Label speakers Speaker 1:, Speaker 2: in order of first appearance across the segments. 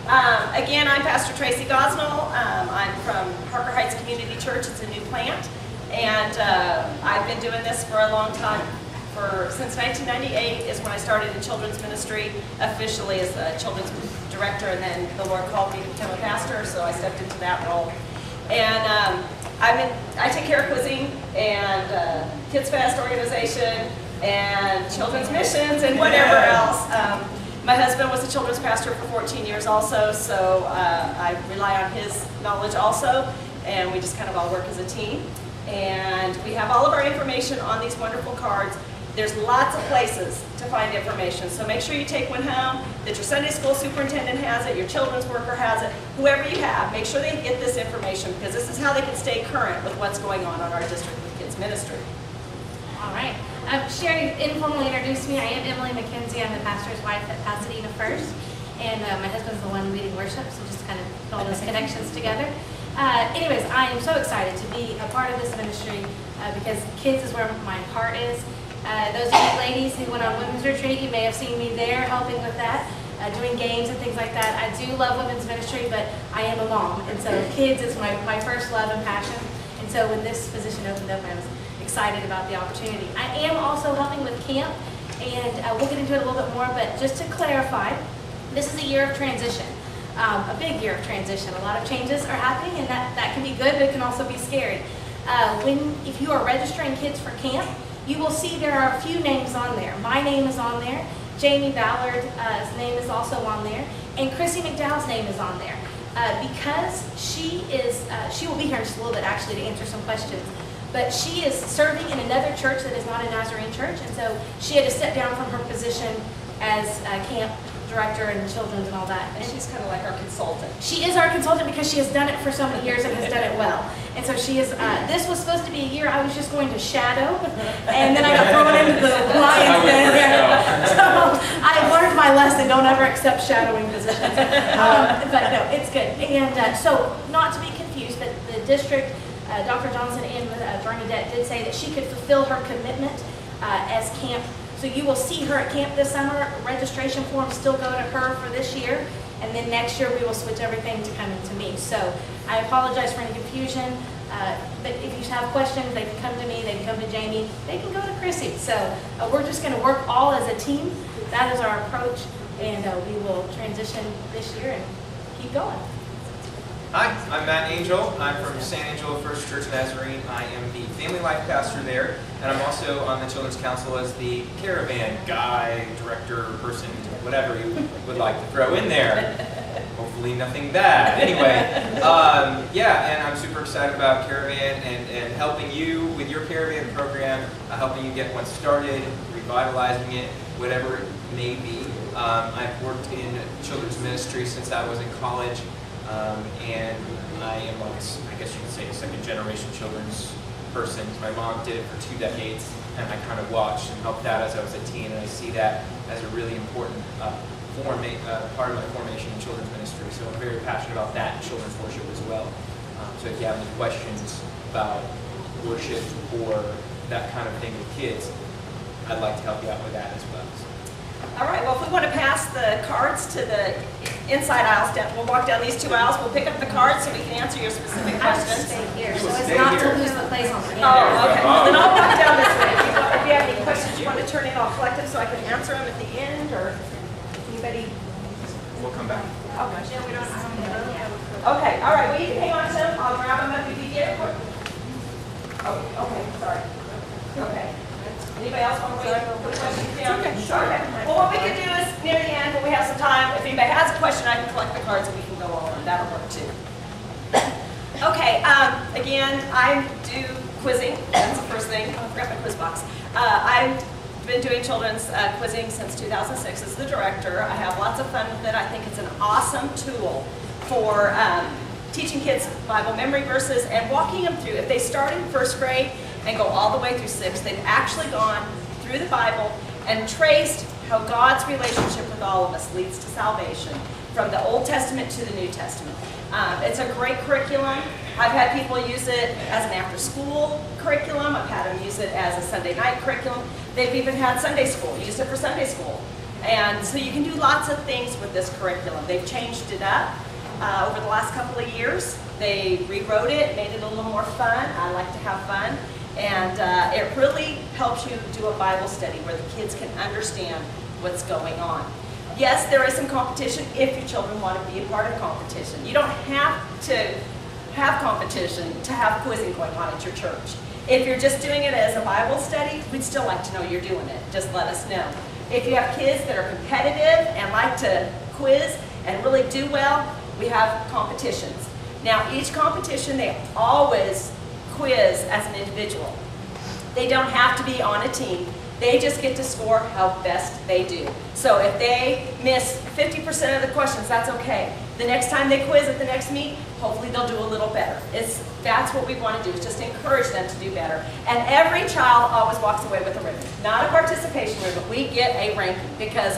Speaker 1: Again, I'm Pastor Tracy Gosnell. I'm from Parker Heights Community Church. It's a new plant. And I've been doing this for a long time. Since 1998 is when I started in children's ministry officially as a children's director, and then the Lord called me to become a pastor, so I stepped into that role. And I take care of quizzing and Kids Fest organization and children's missions and whatever else. My husband was a children's pastor for 14 years also, so I rely on his knowledge also, and we just kind of all work as a team. And we have all of our information on these wonderful cards. There's lots of places to find information, so make sure you take one home, that your Sunday school superintendent has it, your children's worker has it, whoever you have, make sure they get this information, because this is how they can stay current with what's going on our district with Kids Ministry.
Speaker 2: All right. Sherry informally introduced me. I am Emily McKenzie. I'm the pastor's wife at Pasadena First, and my husband's the one leading worship, so just kind of put all those connections together. Anyways, I am so excited to be a part of this ministry because kids is where my heart is. Those of you ladies who went on women's retreat, you may have seen me there helping with that, doing games and things like that. I do love women's ministry, but I am a mom, and so kids is my first love and passion. And so when this position opened up, I was excited about the opportunity. I am also helping with camp, and we'll get into it a little bit more, but just to clarify, this is a year of transition. A big year of transition. A lot of changes are happening, and that can be good, but it can also be scary. If you are registering kids for camp, you will see there are a few names on there. My name is on there. Jamie Ballard's name is also on there. And Chrissy McDowell's name is on there. Because she will be here in just a little bit actually to answer some questions. But she is serving in another church that is not a Nazarene church. And so she had to step down from her position as camp director and children's and all that.
Speaker 1: And she's kind of like our consultant.
Speaker 2: She is our consultant because she has done it for so many years and has done it well. And so she is, this was supposed to be a year I was just going to shadow, and then I got thrown into the lion's den. So I learned my lesson, don't ever accept shadowing positions. But no, it's good. And so not to be confused, but the district, Dr. Johnson and Bernadette did say that she could fulfill her commitment as camp. So you will see her at camp this summer. Registration forms still go to her for this year. And then next year we will switch everything to coming to me. So I apologize for any confusion. But if you have questions, they can come to me, they can come to Jamie, they can go to Chrissy. So we're just going to work all as a team. That is our approach. And we will transition this year and keep going.
Speaker 3: Hi, I'm Matt Angel. I'm from San Angelo First Church Nazarene. I am the family life pastor there, and I'm also on the Children's Council as the caravan guy, director, person, whatever you would like to throw in there. Hopefully nothing bad. Anyway, yeah, and I'm super excited about Caravan and helping you with your Caravan program, helping you get one started, revitalizing it, whatever it may be. I've worked in children's ministry since I was in college. And I am, like, I guess you could say, a second-generation children's person. My mom did it for 2 decades, and I kind of watched and helped out as I was a teen, and I see that as a really important part of my formation in children's ministry. So I'm very passionate about that and children's worship as well. So if you have any questions about worship or that kind of thing with kids, I'd like to help you out with that as well.
Speaker 1: All right, well, if we want to pass the cards to the inside aisles, we'll walk down these 2 aisles, we'll pick up the cards so we can answer your specific questions.
Speaker 2: Stay here,
Speaker 3: You
Speaker 2: so
Speaker 3: will
Speaker 2: as
Speaker 3: stay
Speaker 2: not
Speaker 3: here.
Speaker 2: to lose the place on the end.
Speaker 1: Oh, okay. Well, then I'll walk down this way. If you have any questions you want to turn in, I'll collect them so I can answer them at the end, or anybody.
Speaker 3: We'll come back.
Speaker 1: Okay. Okay, all right, well, you can hang on to them. I'll grab them up if you get it. Oh, okay, sorry. Okay. Anybody else want to put questions down? Okay. Well, what we could do is, near the end, when we have some time, if anybody has a question, I can collect the cards and we can go on. That'll work too. Okay, again, I do quizzing. That's the first thing. I forgot my quiz box. I've been doing children's quizzing since 2006 as the director. I have lots of fun with it. I think it's an awesome tool for teaching kids Bible memory verses and walking them through. If they start in first grade and go all the way through 6th, they've actually gone through the Bible and traced how God's relationship with all of us leads to salvation from the Old Testament to the New Testament. It's a great curriculum. I've had people use it as an after-school curriculum. I've had them use it as a Sunday night curriculum. They've even had Sunday school, used it for Sunday school. And so you can do lots of things with this curriculum. They've changed it up over the last couple of years. They rewrote it, made it a little more fun. I like to have fun. And it really helps you do a Bible study where the kids can understand what's going on. Yes, there is some competition if your children want to be a part of competition. You don't have to have competition to have quizzing going on at your church. If you're just doing it as a Bible study, we'd still like to know you're doing it. Just let us know. If you have kids that are competitive and like to quiz and really do well, we have competitions. Now, each competition, they always quiz as an individual. They don't have to be on a team. They just get to score how best they do. So if they miss 50% of the questions, that's okay. The next time they quiz at the next meet, hopefully they'll do a little better. That's what we want to do, is just encourage them to do better. And every child always walks away with a ribbon. Not a participation ribbon. We get a ranking because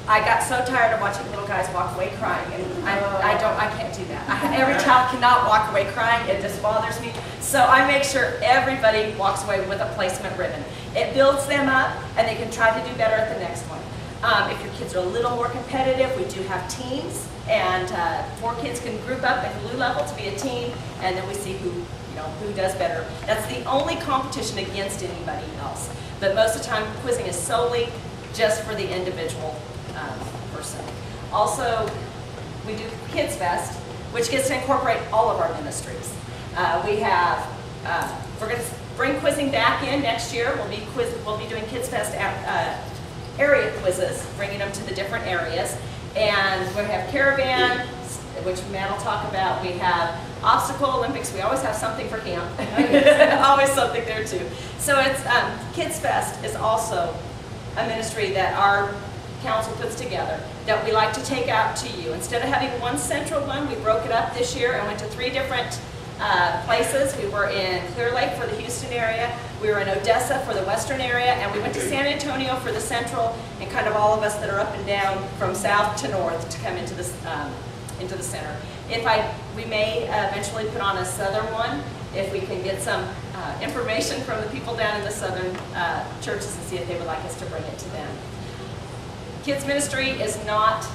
Speaker 1: I got so tired of watching little guys walk away crying, and I can't do that. Every child cannot walk away crying. It just bothers me. So I make sure everybody walks away with a placement ribbon. It builds them up, and they can try to do better at the next one. If your kids are a little more competitive, we do have teams, and 4 kids can group up at blue level to be a team, and then we see who does better. That's the only competition against anybody else. But most of the time, quizzing is solely just for the individual person. Also, we do Kids Fest, which gets to incorporate all of our ministries. We're going to bring quizzing back in next year. We'll be doing Kids Fest area quizzes, bringing them to the different areas. And we have caravan, which Matt will talk about. We have obstacle Olympics. We always have something for camp. Always something there too. So it's Kids Fest is also a ministry that our council puts together that we like to take out to you. Instead of having one central one, we broke it up this year and went to 3 different places. We were in Clear Lake for the Houston area, we were in Odessa for the western area, and we went to San Antonio for the central, and kind of all of us that are up and down from south to north to come into the center. We may eventually put on a southern one if we can get some information from the people down in the southern churches and see if they would like us to bring it to them. Kids Ministry is not,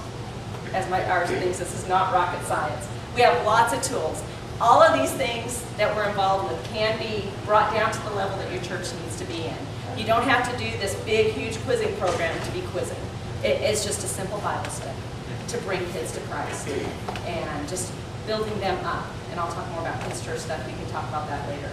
Speaker 1: as ours thinks, this is not rocket science. We have lots of tools. All of these things that we're involved with can be brought down to the level that your church needs to be in. You don't have to do this big, huge quizzing program to be quizzing. It's just a simple Bible study to bring kids to Christ and just building them up. And I'll talk more about Kids Church stuff. We can talk about that later.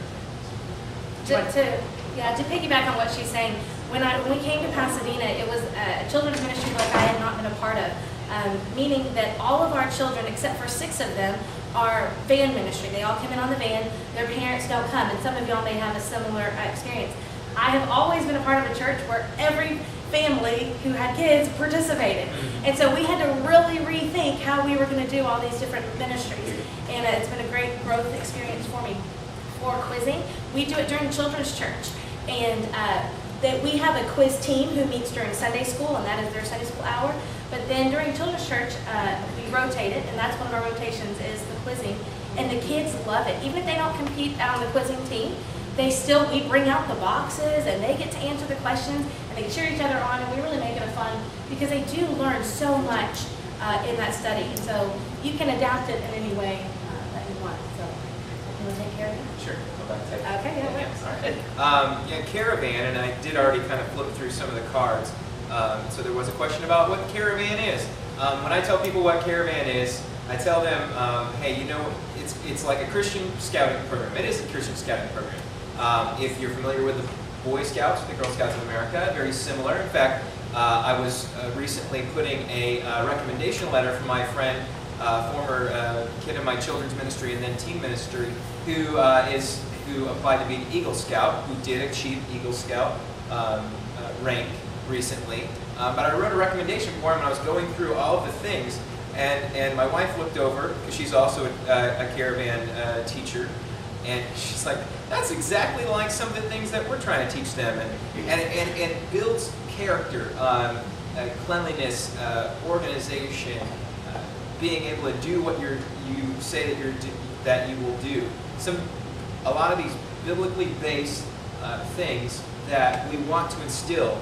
Speaker 2: To piggyback on what she's saying, when we came to Pasadena, it was a children's ministry like I had not been a part of, meaning that all of our children, except for 6 of them, are van ministry. They all come in on the van. Their parents don't come, and some of y'all may have a similar experience. I have always been a part of a church where every family who had kids participated, and so we had to really rethink how we were going to do all these different ministries, and it's been a great growth experience for me. For quizzing, we do it during children's church, and that we have a quiz team who meets during Sunday school, and that is their Sunday school hour. But then during children's church, we rotate it, and that's one of our rotations is the quizzing, and the kids love it. Even if they don't compete on the quizzing team, we bring out the boxes, and they get to answer the questions, and they cheer each other on, and we really make it fun because they do learn so much in that study. And so you can adapt it in any way that you want. So you want to take care of it?
Speaker 3: Sure.
Speaker 2: Okay, yeah.
Speaker 3: All right. Caravan, and I did already kind of flip through some of the cards. So there was a question about what caravan is. When I tell people what caravan is, I tell them, hey, it's like a Christian scouting program. It is a Christian scouting program. If you're familiar with the Boy Scouts, the Girl Scouts of America, very similar. In fact, I was recently putting a recommendation letter from my friend, former kid in my children's ministry and then teen ministry, who applied to be an Eagle Scout, who did achieve Eagle Scout rank recently. But I wrote a recommendation for him, and I was going through all of the things, and my wife looked over, because she's also a caravan teacher, and she's like, that's exactly like some of the things that we're trying to teach them, and it builds character, cleanliness, organization, being able to do what you say that you will do. A lot of these biblically based things that we want to instill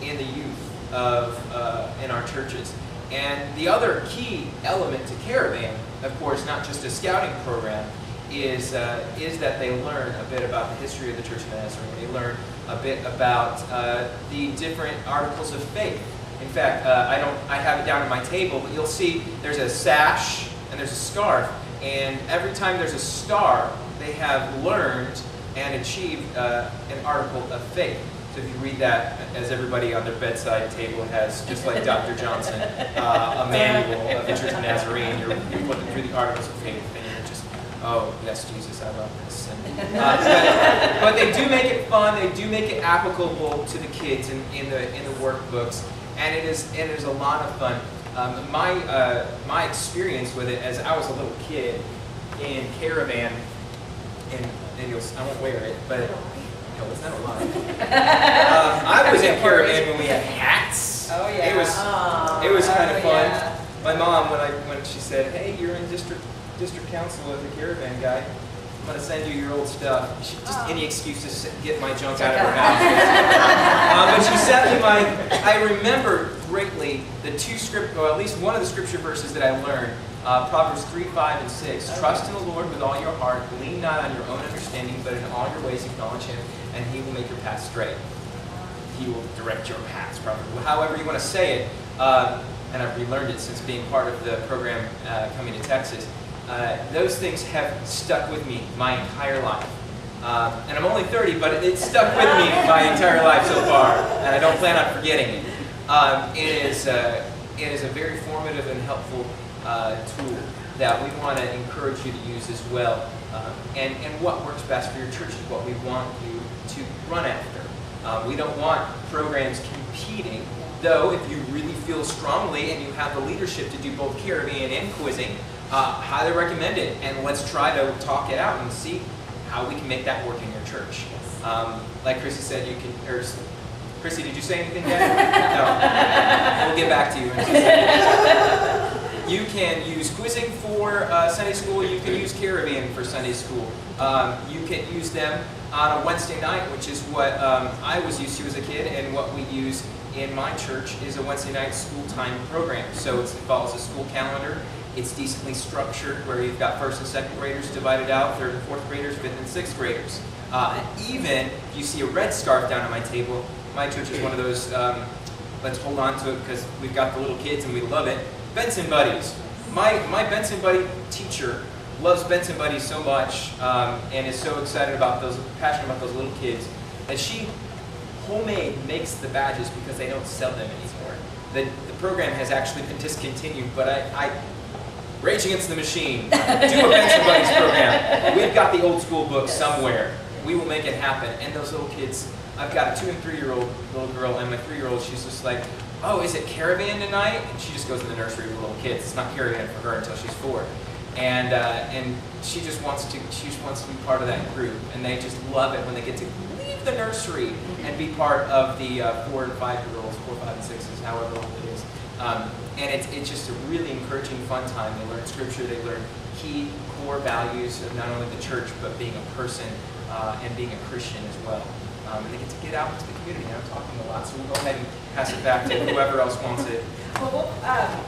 Speaker 3: in the youth in our churches. And the other key element to Caravan, of course, not just a scouting program, is that they learn a bit about the history of the Church of Nazarene. They learn a bit about the different articles of faith. In fact, I have it down on my table, but you'll see there's a sash and there's a scarf, and every time there's a star, they have learned and achieved an article of faith. So if you read that, as everybody on their bedside table has, just like Dr. Johnson, a manual of the Church of Nazarene, you're putting through the articles of faith, and you're just, oh, yes, Jesus, I love this. But they do make it fun, they do make it applicable to the kids in the workbooks, and it is a lot of fun. My experience with it, as I was a little kid in Caravan, and I won't wear it, but no, it's not a lie. I was in Caravan when we had hats.
Speaker 1: Oh yeah.
Speaker 3: It was kind of fun.
Speaker 1: Yeah.
Speaker 3: My mom, when she said, "Hey, you're in district council as a Caravan guy, I'm gonna send you your old stuff." Any excuse to get my junk out of her house. But she sent me I remember greatly the at least one of the scripture verses that I learned. Proverbs 3, 5, and 6. Trust in the Lord with all your heart. Lean not on your own understanding, but in all your ways acknowledge Him, and He will make your path straight. He will direct your paths, probably. However you want to say it, and I've relearned it since being part of the program coming to Texas. Those things have stuck with me my entire life. And I'm only 30, but it's stuck with me my entire life so far, and I don't plan on forgetting it. It is a very formative and helpful tool that we want to encourage you to use as well. And what works best for your church is what we want you to run after. We don't want programs competing, though if you really feel strongly and you have the leadership to do both Caravan and quizzing, highly recommend it. And let's try to talk it out and see how we can make that work in your church. Like Chrissy said, Chrissy, did you say anything yet? No. We'll get back to you in just a second. You can use quizzing for Sunday school. You can use Caravan for Sunday school. You can use them on a Wednesday night, which is what I was used to as a kid, and what we use in my church is a Wednesday night school time program. So it follows a school calendar. It's decently structured, where you've got first and second graders divided out, third and fourth graders, fifth and sixth graders. Even if you see a red scarf down on my table, my church is one of those, let's hold on to it because we've got the little kids and we love it, Benson Buddies. My Benson Buddy teacher loves Benson Buddies so much and is so passionate about those little kids, that she homemade makes the badges because they don't sell them anymore. The program has actually been discontinued, but I Rage Against the Machine, do a Benson Buddies program. We've got the old school book somewhere. We will make it happen. And those little kids, I've got a 2- and 3-year-old little girl, and my 3-year-old, she's just like, "Oh, is it Caravan tonight?" And she just goes in the nursery with little kids. It's not Caravan for her until she's 4. And she just wants to be part of that group. And they just love it when they get to leave the nursery and be part of the 4- and 5-year-olds, 4, 5, and 6s, however old it is. And it's just a really encouraging, fun time. They learn scripture, they learn key core values of not only the church, but being a person and being a Christian as well. And they get to get out into the community. I'm talking a lot, so we'll go ahead and pass it back to whoever else wants it.
Speaker 1: Well,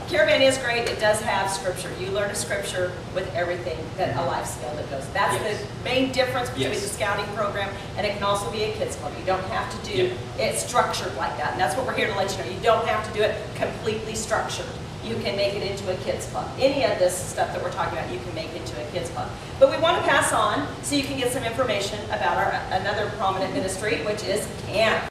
Speaker 1: Caravan is great. It does have scripture. You learn a scripture with everything that a life skill that goes. That's the main difference between the scouting program, and it can also be a kids club. You don't have to do it structured like that, and that's what we're here to let you know. You don't have to do it completely structured. You can make it into a kids club. Any of this stuff that we're talking about, you can make into a kids club. But we want to pass on so you can get some information about another prominent ministry, which is camp.